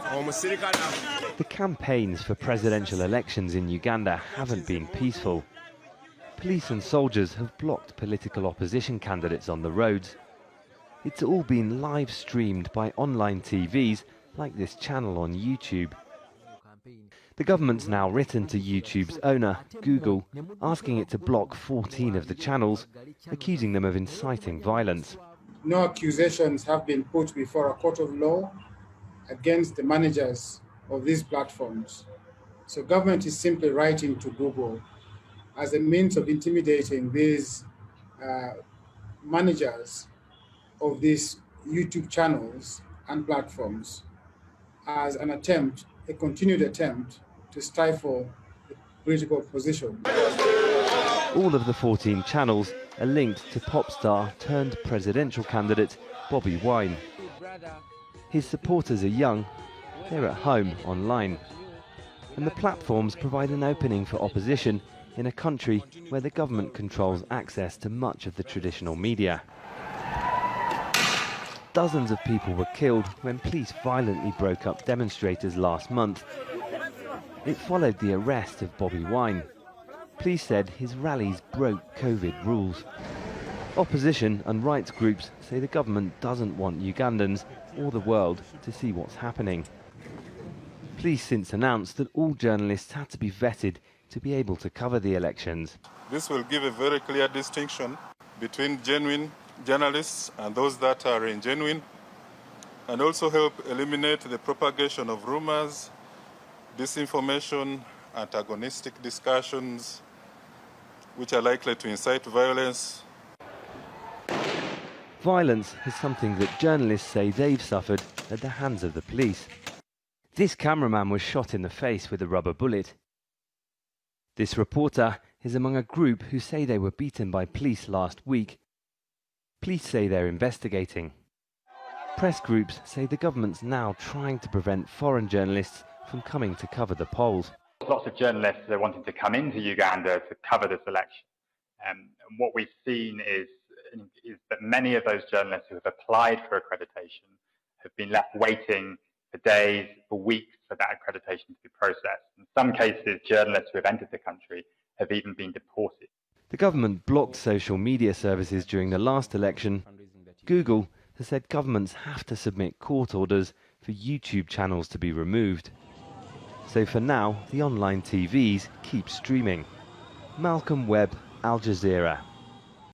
The campaigns for presidential elections in Uganda haven't been peaceful. Police and soldiers have blocked political opposition candidates on the roads. It's all been live streamed by online TVs like this channel on YouTube. The government's now written to YouTube's owner, Google, asking it to block 14 of the channels, accusing them of inciting violence. No accusations have been put before a court of law against the managers of these platforms. So government is simply writing to Google as a means of intimidating these managers of these YouTube channels and platforms as an attempt, a continued attempt to stifle the political opposition. All of the 14 channels are linked to pop star turned presidential candidate Bobi Wine. His supporters are young, they're at home online. And the platforms provide an opening for opposition in a country where the government controls access to much of the traditional media. Dozens of people were killed when police violently broke up demonstrators last month. It followed the arrest of Bobi Wine. Police said his rallies broke COVID rules. Opposition and rights groups say the government doesn't want Ugandans or the world to see what's happening. Police since announced that all journalists had to be vetted to be able to cover the elections. This will give a very clear distinction between genuine journalists and those that are ingenuine, and also help eliminate the propagation of rumors, disinformation, antagonistic discussions, which are likely to incite violence. Violence is something that journalists say they've suffered at the hands of the police. This cameraman was shot in the face with a rubber bullet. This reporter is among a group who say they were beaten by police last week. Police say they're investigating. Press groups say the government's now trying to prevent foreign journalists from coming to cover the polls. Lots of journalists are wanting to come into Uganda to cover this election. And what we've seen is that many of those journalists who have applied for accreditation have been left waiting for days, for weeks for that accreditation to be processed. In some cases, journalists who have entered the country have even been deported. The government blocked social media services during the last election. Google has said governments have to submit court orders for YouTube channels to be removed. So for now, the online TVs keep streaming. Malcolm Webb, Al Jazeera.